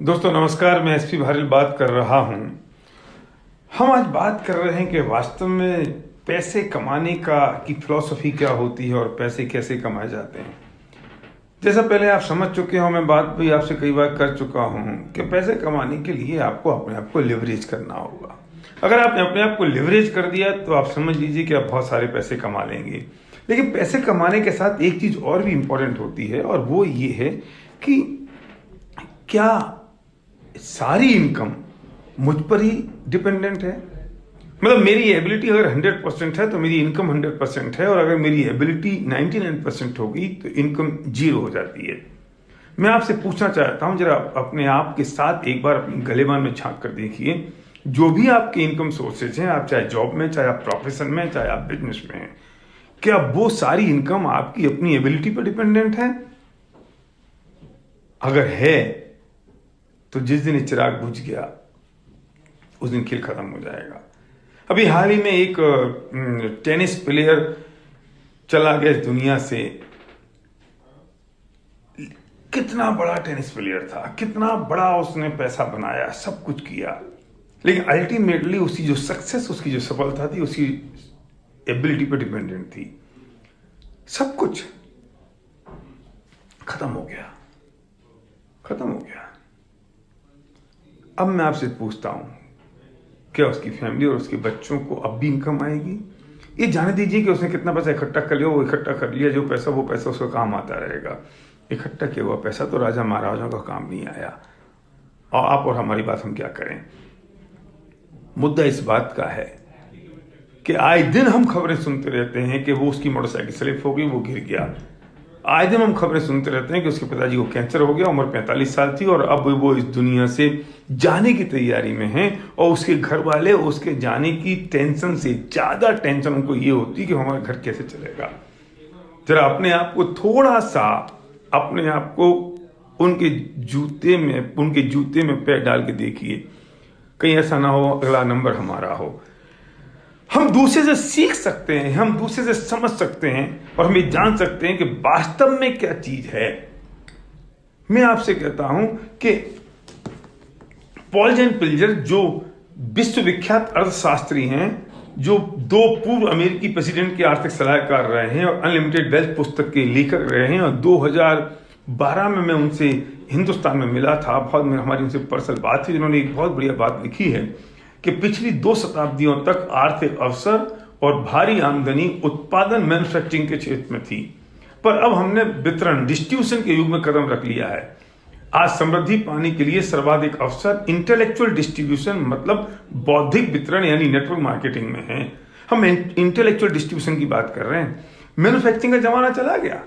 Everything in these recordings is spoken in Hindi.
दोस्तों नमस्कार, मैं एसपी भारिल बात कर रहा हूं। हम आज बात कर रहे हैं कि वास्तव में पैसे कमाने की फिलॉसफी क्या होती है और पैसे कैसे कमाए जाते हैं। जैसा पहले आप समझ चुके हो, मैं बात भी आपसे कई बार कर चुका हूं कि पैसे कमाने के लिए आपको अपने आप को लिवरेज करना होगा। अगर आपने अपने आप को लिवरेज कर दिया तो आप समझ लीजिए कि आप बहुत सारे पैसे कमा लेंगे। लेकिन पैसे कमाने के साथ एक चीज और भी इंपॉर्टेंट होती है, और वो ये है कि क्या सारी इनकम मुझ पर ही डिपेंडेंट है। मतलब मेरी एबिलिटी अगर 100% है तो मेरी इनकम 100% है, और अगर मेरी एबिलिटी 99% होगी तो इनकम 0 हो जाती है। मैं आपसे पूछना चाहता हूं, जरा अपने आप के साथ एक बार अपनी गलेबान में झांक कर देखिए। जो भी आपके इनकम सोर्सेज हैं, आप चाहे जॉब में, चाहे आप प्रोफेशन में, चाहे आप बिजनेस में हैं, क्या वो सारी इनकम आपकी अपनी एबिलिटी पर डिपेंडेंट है? अगर है तो जिस दिन ये चिराग बुझ गया उस दिन खेल खत्म हो जाएगा। अभी हाल ही में एक टेनिस प्लेयर चला गया इस दुनिया से। कितना बड़ा टेनिस प्लेयर था, कितना बड़ा उसने पैसा बनाया, सब कुछ किया, लेकिन अल्टीमेटली उसकी जो सक्सेस, उसकी जो सफलता थी, उसकी एबिलिटी पर डिपेंडेंट थी। सब कुछ खत्म हो गया, खत्म हो गया। अब मैं आपसे पूछता हूं, क्या उसकी फैमिली और उसके बच्चों को अब भी इनकम आएगी? ये जाने दीजिए कि उसने कितना पैसा इकट्ठा कर लिया, वो इकट्ठा कर लिया, जो पैसा वो पैसा उसका काम आता रहेगा। इकट्ठा किया हुआ पैसा तो राजा महाराजाओं का काम नहीं आया। और आप और हमारी बात हम क्या करें। मुद्दा इस बात का है कि आए दिन हम खबरें सुनते रहते हैं कि वो उसकी मोटरसाइकिल स्लिप हो गई, वो गिर गया। आए दिन हम खबरें सुनते रहते हैं कि उसके पिताजी को कैंसर हो गया, उम्र 45 साल थी, और अब वो इस दुनिया से जाने की तैयारी में हैं। और उसके घर वाले उसके जाने की टेंशन से ज्यादा टेंशन उनको ये होती है कि हमारा घर कैसे चलेगा। जरा अपने आप को थोड़ा सा, अपने आप को उनके जूते में पैर डाल के देखिए, कहीं ऐसा ना हो अगला नंबर हमारा हो। हम दूसरे से सीख सकते हैं, हम दूसरे से समझ सकते हैं, और हम ये जान सकते हैं कि वास्तव में क्या चीज है। मैं आपसे कहता हूं कि पॉल जेन पिल्जर, जो विश्वविख्यात अर्थशास्त्री हैं, जो 2 पूर्व अमेरिकी प्रेसिडेंट के आर्थिक सलाहकार रहे हैं और अनलिमिटेड वेल्थ पुस्तक के लेखक रहे हैं, और 2012 में मैं उनसे हिंदुस्तान में मिला था। हमारी उनसे पर्सनल बात थी। जिन्होंने एक बहुत बढ़िया बात लिखी है कि पिछली 2 शताब्दियों तक आर्थिक अवसर और भारी आमदनी उत्पादन, मैन्युफैक्चरिंग के क्षेत्र में थी, पर अब हमने वितरण, डिस्ट्रीब्यूशन के युग में कदम रख लिया है। आज समृद्धि पाने के लिए सर्वाधिक अवसर इंटेलेक्चुअल डिस्ट्रीब्यूशन, मतलब बौद्धिक वितरण यानी नेटवर्क मार्केटिंग में है। हम इंटेलेक्चुअल डिस्ट्रीब्यूशन की बात कर रहे हैं। मैन्युफैक्चरिंग का जमाना चला गया,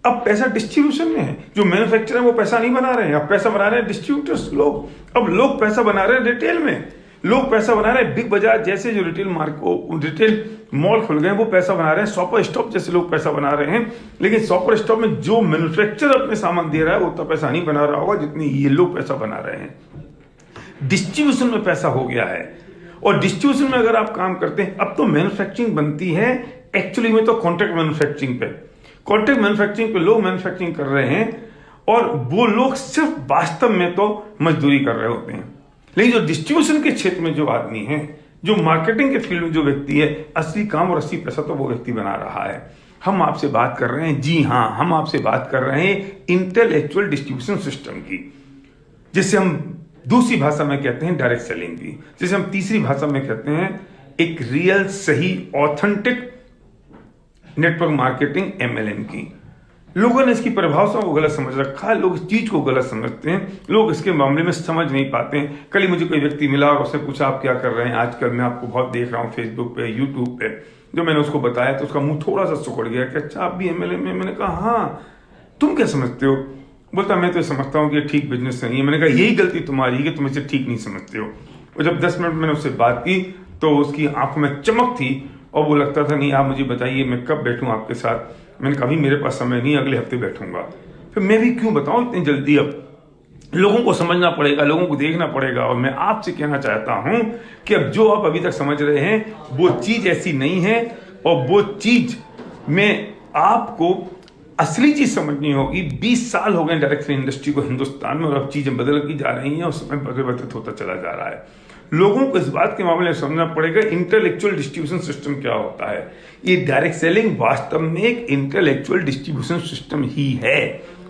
अब पैसा डिस्ट्रीब्यूशन में है। जो मैन्युफैक्चरर है वो पैसा नहीं बना रहे हैं, अब पैसा बना रहे हैं डिस्ट्रीब्यूटर्स लोग। अब लोग पैसा बना रहे हैं रिटेल में, लोग पैसा बना रहे हैं बिग बाजार जैसे जो रिटेल मॉल खुल गए, वो पैसा बना रहे हैं। शॉपर स्टॉप जैसे लोग पैसा बना रहे हैं। लेकिन शॉपर स्टॉप में जो मैन्युफैक्चरर अपने सामान दे रहा है वो उतना पैसा नहीं बना रहा होगा जितनी ये लोग पैसा बना रहे हैं। डिस्ट्रीब्यूशन में पैसा हो गया है, और डिस्ट्रीब्यूशन में अगर आप काम करते हैं, अब तो मैन्युफैक्चरिंग बनती है एक्चुअली में तो कॉन्ट्रैक्ट मैन्युफैक्चरिंग पे। कॉन्ट्रैक्ट मैन्युफैक्चरिंग पे लोग मैन्युफैक्चरिंग कर रहे हैं, और वो लोग सिर्फ वास्तव में तो मजदूरी कर रहे होते हैं। लेकिन जो डिस्ट्रीब्यूशन के क्षेत्र में जो आदमी है, जो मार्केटिंग के फील्ड में जो व्यक्ति है, असली काम और असली पैसा तो वो व्यक्ति बना रहा है। हम आपसे बात कर रहे हैं, जी हां, हम आपसे बात कर रहे हैं इंटेलेक्चुअल डिस्ट्रीब्यूशन सिस्टम की, जिसे हम दूसरी भाषा में कहते हैं डायरेक्ट सेलिंग की, जिसे हम तीसरी भाषा में कहते हैं एक रियल, सही, ऑथेंटिक नेटवर्क मार्केटिंग, MLM की। लोगों ने इसकी परिभाषा को गलत समझ रखा है, लोग इस चीज को गलत समझते हैं, लोग इसके मामले में समझ नहीं पाते हैं। कल ही मुझे कोई व्यक्ति मिला और उसने पूछा आप क्या कर रहे हैं आजकल, मैं आपको बहुत देख रहा हूँ फेसबुक पे, यूट्यूब पे। जो मैंने उसको बताया तो उसका मुंह थोड़ा सा सिकुड़ गया कि अच्छा आप भी MLM में। मैंने कहा हाँ, तुम क्या समझते हो? बोलता मैं तो समझता हूँ कि ठीक बिजनेस नहीं है। मैंने कहा यही गलती तुम्हारी है कि तुम इसे ठीक नहीं समझते हो। और जब 10 मिनट मैंने उससे बात की तो उसकी आंखों में चमक थी, और वो लगता था नहीं आप मुझे बताइए मैं कब बैठूं आपके साथ। मैंने कहा मेरे पास समय नहीं, अगले हफ्ते बैठूंगा। फिर मैं भी क्यों बताऊं इतनी जल्दी, अब लोगों को समझना पड़ेगा, लोगों को देखना पड़ेगा। और मैं आपसे कहना चाहता हूं कि अब जो आप अभी तक समझ रहे हैं वो चीज ऐसी नहीं है, और वो चीज में आपको असली चीज समझनी होगी। 20 साल हो गए डायरेक्ट सेलिंग इंडस्ट्री को हिंदुस्तान में, और अब चीजें बदल की जा रही हैं और समय परिवर्तित होता चला जा रहा है। लोगों को इस बात के मामले में समझना पड़ेगा इंटेलेक्चुअल डिस्ट्रीब्यूशन सिस्टम क्या होता है। ये डायरेक्ट सेलिंग वास्तव में एक इंटेलेक्चुअल डिस्ट्रीब्यूशन सिस्टम ही है,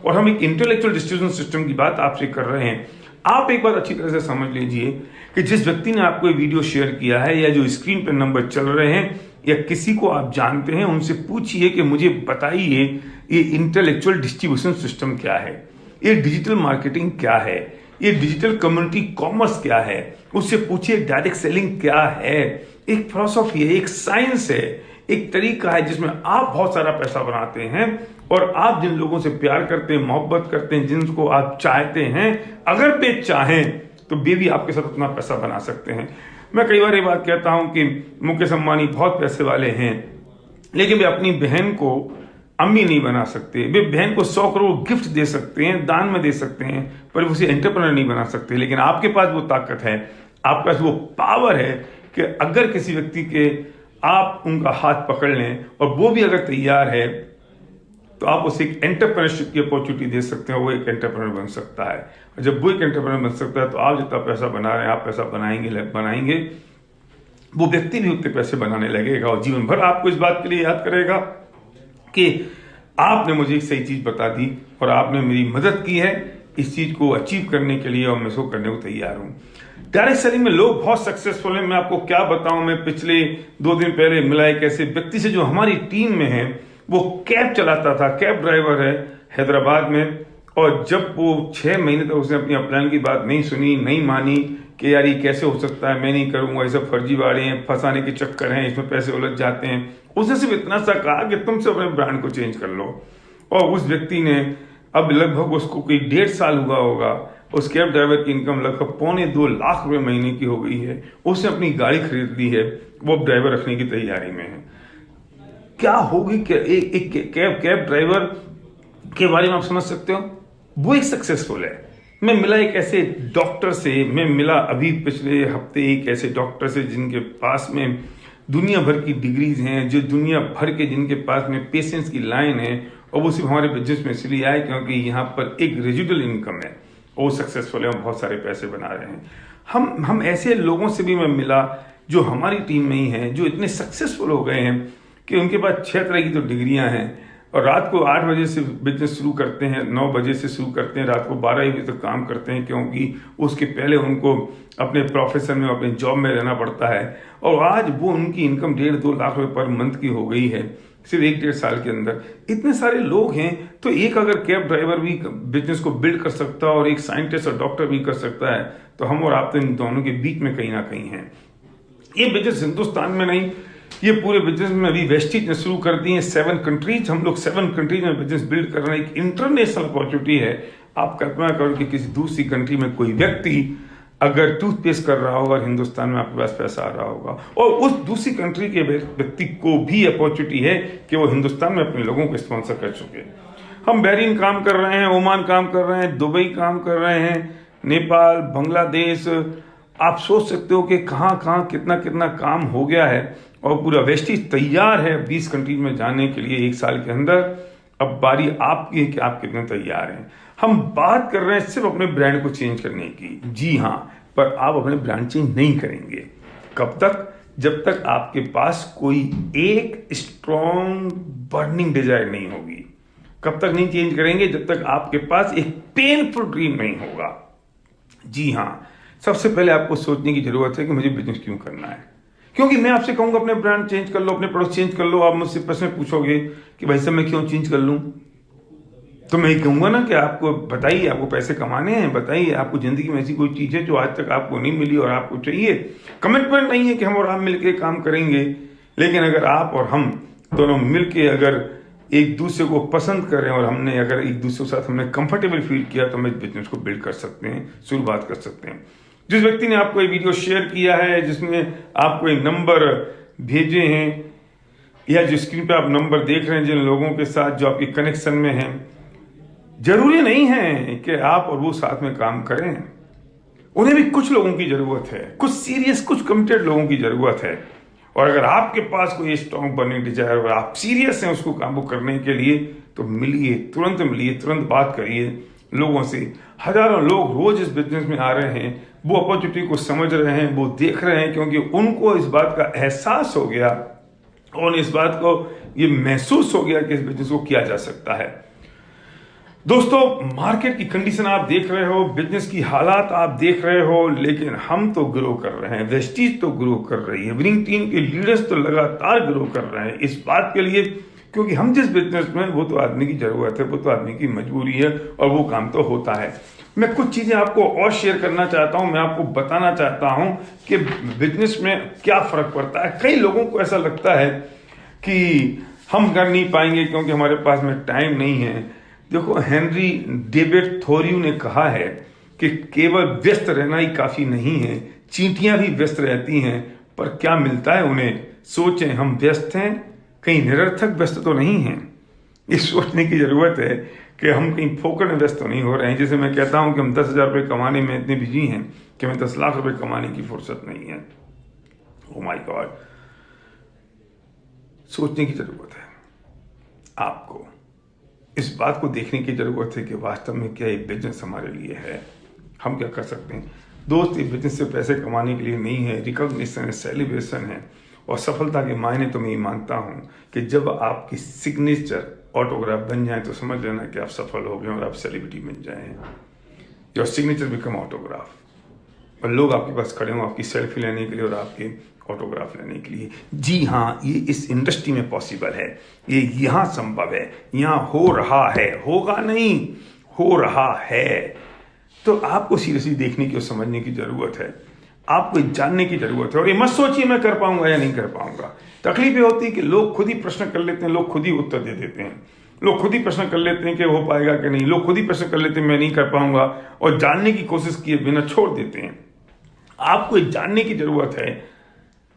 और हम एक इंटेलेक्चुअल डिस्ट्रीब्यूशन सिस्टम की बात आपसे कर रहे हैं। आप एक बात अच्छी तरह से समझ लीजिए कि जिस व्यक्ति ने आपको ये वीडियो शेयर किया है, या जो स्क्रीन पर नंबर चल रहे हैं, या किसी को आप जानते हैं, उनसे पूछिए कि मुझे बताइए ये इंटेलेक्चुअल डिस्ट्रीब्यूशन सिस्टम क्या है, ये डिजिटल मार्केटिंग क्या है, ये डिजिटल कम्युनिटी कॉमर्स क्या है। उससे पूछिए डायरेक्ट सेलिंग क्या है। एक फिलॉसफी है, एक साइंस है, एक तरीका है जिसमें आप बहुत सारा पैसा बनाते हैं, और आप जिन लोगों से प्यार करते हैं, मोहब्बत करते हैं, जिनको आप चाहते हैं, अगर वे चाहें तो वे भी आपके साथ अपना पैसा बना सकते हैं। मैं कई बार ये बात कहता हूं कि मुकेश अंबानी बहुत पैसे वाले हैं, लेकिन वे अपनी बहन को अम्मी नहीं बना सकते। वे बहन को 100 करोड़ गिफ्ट दे सकते हैं, दान में दे सकते हैं, पर उसे एंटरप्रेन्योर नहीं बना सकते। लेकिन आपके पास वो ताकत है, आपके पास वो पावर है कि अगर किसी व्यक्ति के आप उनका हाथ पकड़ लें और वो भी अगर तैयार है, तो आप उसे एक एंटरप्रेन्योरशिप की अपॉर्चुनिटी दे सकते हैं, वो एक एंटरप्रेन्योर बन सकता है। और जब वो एक एंटरप्रेन्योर बन सकता है, तो आप जितना पैसा बना रहे हैं, आप पैसा बनाएंगे, वो व्यक्ति भी उतने पैसे बनाने लगेगा, और जीवन भर आपको इस बात के लिए याद करेगा कि आपने मुझे एक सही चीज बता दी और आपने मेरी मदद की है इस चीज को अचीव करने के लिए, और मैं इसको करने को तैयार हूं। डायरेक्ट सेलिंग में लोग बहुत सक्सेसफुल हैं। मैं आपको क्या बताऊं, मैं पिछले 2 दिन पहले मिला एक ऐसे व्यक्ति से जो हमारी टीम में है। वो कैब चलाता था, कैब ड्राइवर है हैदराबाद में, और जब वो 6 महीने तक उसने अपनी अपलाइन की बात नहीं सुनी, नहीं मानी कि यार ये कैसे हो सकता है, मैं नहीं करूंगा, ये सब फर्जीवाड़े हैं, फंसाने के चक्कर हैं, इसमें पैसे उलझ जाते हैं। उसने सिर्फ इतना सा कहा कि तुम से अपने ब्रांड को चेंज कर लो, और उस व्यक्ति ने अब लगभग उसको कोई 1.5 साल हुआ होगा, उस कैब ड्राइवर की इनकम लगभग 1.25-2 लाख रुपए महीने की हो गई है। उसने अपनी गाड़ी खरीद ली है, वो अब ड्राइवर रखने की तैयारी में है। क्या होगी कि एक कैब ड्राइवर के बारे में आप समझ सकते हो, वो एक सक्सेसफुल है। मैं मिला एक ऐसे डॉक्टर से, मैं मिला अभी पिछले हफ्ते एक ऐसे डॉक्टर से जिनके पास में दुनिया भर की डिग्रीज हैं, जो दुनिया भर के जिनके पास में पेशेंट्स की लाइन है, और वो सिर्फ हमारे बिजनेस में इसलिए आए क्योंकि यहाँ पर एक रेजिडुअल इनकम है, और वो सक्सेसफुल है और बहुत सारे पैसे बना रहे हैं। हम ऐसे लोगों से भी मैं मिला जो हमारी टीम में ही हैं, जो इतने सक्सेसफुल हो गए हैं कि उनके पास 6 तरह की तो डिग्रियां हैं, और रात को 8 बजे से बिजनेस शुरू करते हैं, 9 बजे से शुरू करते हैं, रात को 12 बजे तक काम करते हैं, क्योंकि उसके पहले उनको अपने प्रोफेशन में, अपने जॉब में रहना पड़ता है। और आज वो उनकी इनकम 1.5-2 लाख रुपए पर मंथ की हो गई है, सिर्फ 1-1.5 साल के अंदर। इतने सारे लोग हैं, तो एक अगर कैब ड्राइवर भी बिजनेस को बिल्ड कर सकता है और एक साइंटिस्ट और डॉक्टर भी कर सकता है, तो हम और आप तो इन दोनों के बीच में कहीं ना कहीं हैं। ये बिजनेस हिंदुस्तान में नहीं, ये पूरे बिजनेस में अभी वेस्टीज ने शुरू कर दी है 7 कंट्रीज। हम लोग 7 कंट्रीज में बिजनेस बिल्ड कर रहे हैं, एक इंटरनेशनल अपॉर्चुनिटी है। आप कल्पना करो कि किसी दूसरी कंट्री में कोई व्यक्ति अगर टूथपेस्ट कर रहा होगा, हिंदुस्तान में आपके पास पैसा आ रहा होगा, और उस दूसरी कंट्री के व्यक्ति को भी अपॉर्चुनिटी है कि वो हिंदुस्तान में अपने लोगों को स्पॉन्सर कर चुके। हम बहरीन काम कर रहे हैं, ओमान काम कर रहे हैं, दुबई काम कर रहे हैं, नेपाल, बांग्लादेश। आप सोच सकते हो कि कहाँ कितना काम हो गया है, और पूरा वेस्टीज तैयार है 20 कंट्रीज में जाने के लिए 1 साल के अंदर। अब बारी आपकी है कि आप कितने तैयार हैं। हम बात कर रहे हैं सिर्फ अपने ब्रांड को चेंज करने की, जी हाँ, पर आप अपने ब्रांड चेंज नहीं करेंगे। कब तक? जब तक आपके पास कोई एक स्ट्रॉन्ग बर्निंग डिजायर नहीं होगी। कब तक नहीं चेंज करेंगे? जब तक आपके पास एक पेनफुल ड्रीम नहीं होगा। जी हाँ, सबसे पहले आपको सोचने की जरूरत है कि मुझे बिजनेस क्यों करना है। क्योंकि मैं आपसे कहूंगा अपने ब्रांड चेंज कर लो, अपने प्रोडक्ट चेंज कर लो, आप मुझसे प्रश्न पूछोगे कि भाई साहब मैं क्यों चेंज कर लूं, तो मैं कहूंगा ना कि आपको बताइए, आपको पैसे कमाने हैं, बताइए आपको जिंदगी में ऐसी कोई चीज है जो आज तक आपको नहीं मिली और आपको चाहिए। कमिटमेंट नहीं है कि हम और आप मिलकर काम करेंगे, लेकिन अगर आप और हम दोनों मिलकर अगर एक दूसरे को पसंद करें और हमने अगर एक दूसरे के साथ हमने कंफर्टेबल फील किया, तो हम इस बिजनेस को बिल्ड कर सकते हैं, शुरुआत कर सकते हैं। जिस व्यक्ति ने आपको ये वीडियो शेयर किया है, जिसने आपको एक नंबर भेजे हैं, या जो स्क्रीन पे आप नंबर देख रहे हैं, जिन लोगों के साथ जो आपके कनेक्शन में हैं, जरूरी नहीं है कि आप और वो साथ में काम करें। उन्हें भी कुछ लोगों की जरूरत है, कुछ सीरियस, कुछ कमिटेड लोगों की जरूरत है। और अगर आपके पास कोई स्ट्रॉन्ग बर्निंग डिजायर और आप सीरियस हैं उसको काबू करने के लिए, तो मिलिए, तुरंत बात करिए लोगों से। हजारों लोग रोज इस बिजनेस में आ रहे हैं, वो अपॉर्चुनिटी को समझ रहे हैं, वो देख रहे हैं, क्योंकि उनको इस बात का एहसास हो गया और इस बात को ये महसूस हो गया कि इस बिजनेस को किया जा सकता है। दोस्तों, मार्केट की कंडीशन आप देख रहे हो, बिजनेस की हालात आप देख रहे हो, लेकिन हम तो ग्रो कर रहे हैं, वेस्टीज तो ग्रो कर रही है, विनिंग टीम के लीडर्स तो लगातार ग्रो कर रहे हैं। इस बात के लिए क्योंकि हम जिस बिजनेस में, वो तो आदमी की जरूरत है, वो तो आदमी की मजबूरी है और वो काम तो होता है। मैं कुछ चीजें आपको और शेयर करना चाहता हूं, मैं आपको बताना चाहता हूं कि बिजनेस में क्या फर्क पड़ता है। कई लोगों को ऐसा लगता है कि हम कर नहीं पाएंगे क्योंकि हमारे पास में टाइम नहीं है। देखो, हेनरी डेविड थोरियो ने कहा है कि केवल व्यस्त रहना ही काफी नहीं है, चींटियां भी व्यस्त रहती हैं, पर क्या मिलता है उन्हें। सोचें, हम व्यस्त हैं, कहीं निरर्थक व्यस्त तो नहीं हैं। ये सोचने की जरूरत है कि हम कहीं फोकट में व्यस्त तो नहीं हो रहे हैं। जैसे मैं कहता हूं कि हम 10,000 रुपये कमाने में इतने बिजी हैं कि हमें 10 लाख रुपए कमाने की फुर्सत नहीं है। ओ माय गॉड, सोचने की जरूरत है। आपको इस बात को देखने की जरूरत है कि वास्तव में क्या ये बिजनेस हमारे लिए है, हम क्या कर सकते हैं। दोस्त, ये बिजनेस से पैसे कमाने के लिए नहीं है, रिकॉग्निशन है, सेलिब्रेशन है और सफलता के मायने तो मैं ये मानता हूं कि जब आपकी सिग्नेचर ऑटोग्राफ बन जाए तो समझ लेना कि आप सफल हो गए और आप सेलिब्रिटी बन जाए। योर सिग्नेचर बिकम ऑटोग्राफ और लोग आपके पास खड़े हों आपकी सेल्फी लेने के लिए और आपके ऑटोग्राफ लेने के लिए। जी हाँ, ये इस इंडस्ट्री में पॉसिबल है, ये यहाँ संभव है, यहाँ हो रहा है, होगा नहीं, हो रहा है। तो आपको सीरियसली देखने की और समझने की जरूरत है, आपको जानने की जरूरत है। और ये मत सोचिए मैं कर पाऊंगा या नहीं कर पाऊंगा। तकलीफ ये होती है कि लोग खुद ही प्रश्न कर लेते हैं, लोग खुद ही उत्तर दे देते हैं, लोग खुद ही प्रश्न कर लेते हैं कि हो पाएगा कि नहीं, लोग खुद ही प्रश्न कर लेते हैं मैं नहीं कर पाऊंगा और जानने की कोशिश किए बिना छोड़ देते हैं। आपको जानने की जरूरत है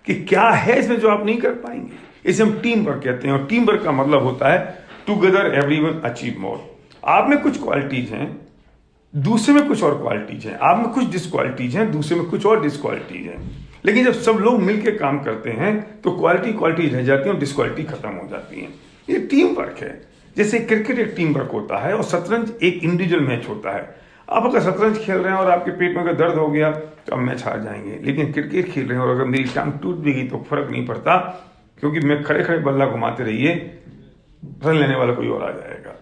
कि क्या है इसमें जो आप नहीं कर पाएंगे। इसे हम टीम वर्क कहते हैं और टीम वर्क का मतलब होता है टुगेदर एवरीवन अचीव मोर। आप में कुछ क्वालिटीज हैं, दूसरे में कुछ और क्वालिटीज हैं, आप में कुछ डिसक्वालिटीज हैं, दूसरे में कुछ और डिसक्वालिटीज हैं। लेकिन जब सब लोग मिलकर काम करते हैं तो क्वालिटी रह जाती है और डिसक्वालिटी खत्म हो जाती है। ये टीम वर्क है। जैसे क्रिकेट एक टीम वर्क होता है और शतरंज एक इंडिविजुअल मैच होता है। आप अगर शतरंज खेल रहे हैं और आपके पेट में अगर दर्द हो गया तो आप मैच हार जाएंगे, लेकिन क्रिकेट खेल रहे हैं और अगर मेरी टांग टूट भी गई तो फर्क नहीं पड़ता, क्योंकि मैं खड़े खड़े बल्ला घुमाते रहिए, रन लेने वाला कोई और आ जाएगा।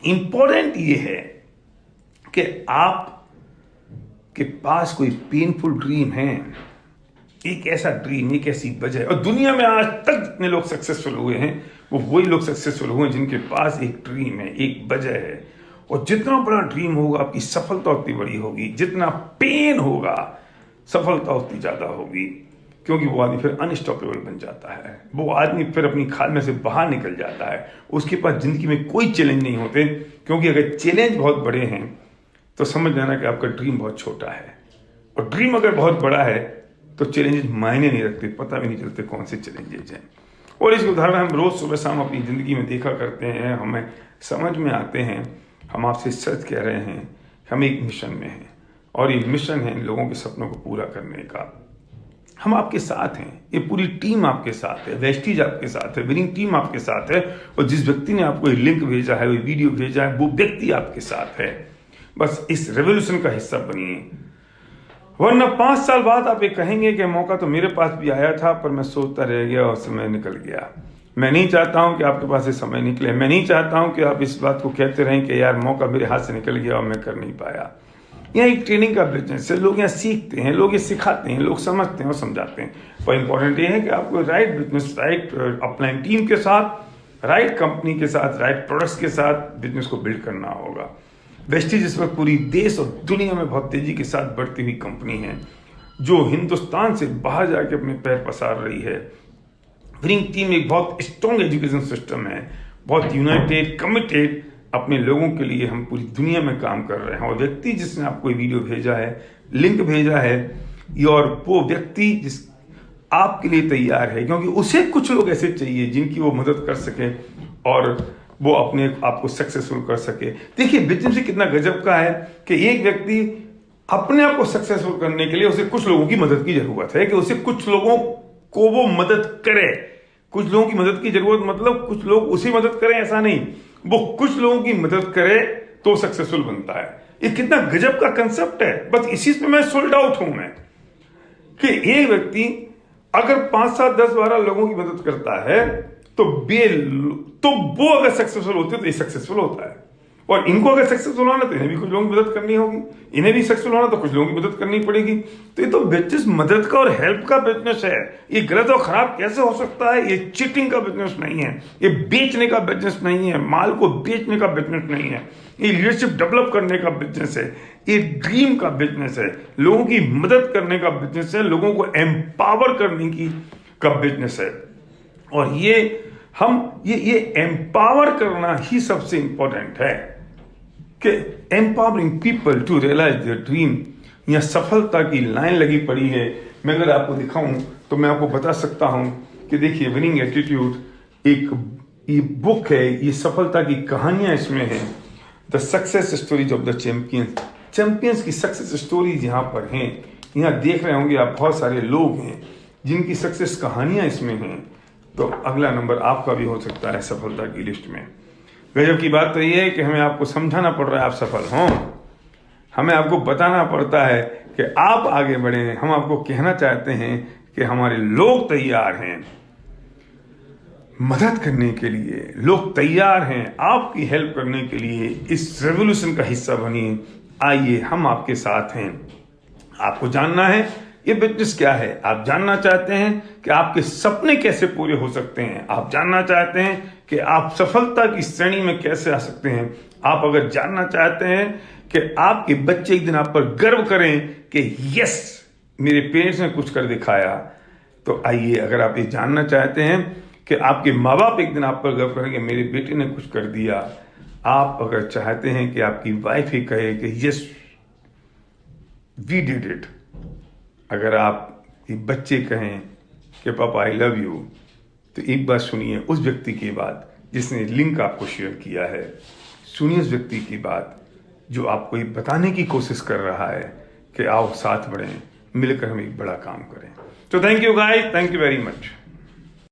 इंपॉर्टेंट ये है कि आप के पास कोई पेनफुल ड्रीम है, एक ऐसा ड्रीम, एक ऐसी वजह। और दुनिया में आज तक जितने लोग सक्सेसफुल हुए हैं वो वही लोग सक्सेसफुल हुए जिनके पास एक ड्रीम है, एक वजह है। और जितना बड़ा ड्रीम होगा आपकी सफलता उतनी बड़ी होगी, जितना पेन होगा सफलता उतनी ज्यादा होगी, क्योंकि वो आदमी फिर अनस्टॉपेबल बन जाता है, वो आदमी फिर अपनी खाल में से बाहर निकल जाता है। उसके पास जिंदगी में कोई चैलेंज नहीं होते, क्योंकि अगर चैलेंज बहुत बड़े हैं तो समझ जाना कि आपका ड्रीम बहुत छोटा है। और ड्रीम अगर बहुत बड़ा है तो चैलेंजेस मायने नहीं रखते, पता भी नहीं चलते कौन से चैलेंजेस हैं। और इसके उदाहरण हम रोज सुबह शाम अपनी जिंदगी में देखा करते हैं, हमें समझ में आते हैं। हम आपसे सच कह रहे हैं, हम एक मिशन में हैं और ये मिशन है लोगों के सपनों को पूरा करने का। हम आपके साथ हैं, ये पूरी टीम आपके साथ है, वेस्टीज आपके साथ है, विनिंग टीम आपके साथ है। और जिस व्यक्ति ने आपको ये लिंक भेजा है, वो वीडियो भेजा है, वो व्यक्ति आपके साथ है। बस इस रेवोल्यूशन का हिस्सा बनिए, वरना 5 साल बाद आप ये कहेंगे कि मौका तो मेरे पास भी आया था पर मैं सोचता रह गया और समय निकल गया। मैं नहीं चाहता हूं कि आपके पास ये समय निकले। मैं नहीं चाहता हूं कि आप इस बात को कहते रहें कि यार मौका मेरे हाथ से निकल गया और मैं कर नहीं पाया। यहाँ एक ट्रेनिंग का बिजनेस है, लोग यहाँ सीखते हैं, लोग ये सिखाते हैं, लोग समझते हैं और समझाते हैं। पर इंपॉर्टेंट ये है कि आपको right business, right upline team के साथ, राइट कंपनी के साथ, राइट प्रोडक्ट्स के साथ बिजनेस को बिल्ड करना होगा। वेस्टीज इस वक्त पूरी देश और दुनिया में बहुत तेजी के साथ बढ़ती हुई कंपनी है, जो हिंदुस्तान से बाहर जाके अपने पैर पसार रही है। विनिंग टीम एक बहुत स्ट्रॉन्ग एजुकेशन सिस्टम है, बहुत यूनाइटेड, कमिटेड, अपने लोगों के लिए हम पूरी दुनिया में काम कर रहे हैं। और व्यक्ति जिसने आपको वीडियो भेजा है, लिंक भेजा है, और वो व्यक्ति जिस आपके लिए तैयार है, क्योंकि उसे कुछ लोग ऐसे चाहिए जिनकी वो मदद कर सके और वो अपने आपको सक्सेसफुल कर सके। देखिए बिजनेस से कितना गजब का है कि एक व्यक्ति अपने आप को सक्सेसफुल करने के लिए उसे कुछ लोगों की मदद की जरूरत है, कि उसे कुछ लोगों को वो मदद करे। कुछ लोगों की मदद की जरूरत मतलब कुछ लोग उसी मदद करें ऐसा नहीं, वो कुछ लोगों की मदद करे तो सक्सेसफुल बनता है। ये कितना गजब का कंसेप्ट है। बस इसी में मैं सोल्ड आउट हूं मैं, कि एक व्यक्ति अगर 5, 7, 10, 12 लोगों की मदद करता है तो वो अगर सक्सेसफुल होते हैं तो ये सक्सेसफुल होता है। और इनको अगर सक्सेसफुल होना तो इन्हें भी कुछ लोगों की मदद करनी होगी, इन्हें भी सक्सेसफुल होना तो कुछ लोगों की मदद करनी पड़ेगी। तो ये तो बिजनेस मदद का और हेल्प का बिजनेस है। ये गलत और खराब कैसे हो सकता है? ये चीटिंग का बिजनेस नहीं है, ये बेचने का बिजनेस नहीं है, माल को बेचने का बिजनेस नहीं है, ये लीडरशिप डेवलप करने का बिजनेस है, ये ड्रीम का बिजनेस है, लोगों की मदद करने का बिजनेस है, लोगों को एम्पावर करने की का बिजनेस है। और ये एम्पावर करना ही सबसे इंपॉर्टेंट है कि empowering people to realise their dream. यहां सफलता की लाइन लगी पड़ी है। मैं अगर आपको दिखाऊं तो मैं आपको बता सकता हूं कि देखिए, विनिंग एटीट्यूड एक ये बुक है, ये सफलता की कहानियां इसमें हैं। The success stories of the champions की सक्सेस स्टोरीज यहाँ पर हैं। यहाँ देख रहे होंगे आप, बहुत सारे लोग हैं जिनकी सक्सेस कहानियां इसमें हैं। तो अगला नंबर आपका भी हो सकता है सफलता की लिस्ट में। गजब की बात तो ये है कि हमें आपको समझाना पड़ रहा है आप सफल हों, हमें आपको बताना पड़ता है कि आप आगे बढ़ें। हम आपको कहना चाहते हैं कि हमारे लोग तैयार हैं मदद करने के लिए, लोग तैयार हैं आपकी हेल्प करने के लिए। इस रेवोल्यूशन का हिस्सा बनिए। आइए, हम आपके साथ हैं। आपको जानना है ये बिजनेस क्या है, आप जानना चाहते हैं कि आपके सपने कैसे पूरे हो सकते हैं, आप जानना चाहते हैं कि आप सफलता की श्रेणी में कैसे आ सकते हैं, आप अगर जानना चाहते हैं कि आपके बच्चे एक दिन आप पर गर्व करें कि यस मेरे पेरेंट्स ने कुछ कर दिखाया, तो आइए। अगर आप ये जानना चाहते हैं कि आपके माँ बाप एक दिन आप पर गर्व करें कि मेरे बेटे ने कुछ कर दिया, आप अगर चाहते हैं कि आपकी वाइफ ही कहे कि यस वी डिड इट, अगर आपके बच्चे कहें कि पापा आई लव यू, तो एक बात सुनिए उस व्यक्ति की बात जिसने लिंक आपको शेयर किया है। सुनिए उस व्यक्ति की बात जो आपको ये बताने की कोशिश कर रहा है कि आओ साथ बढ़ें, मिलकर हम एक बड़ा काम करें। तो thank you guys, thank you very much.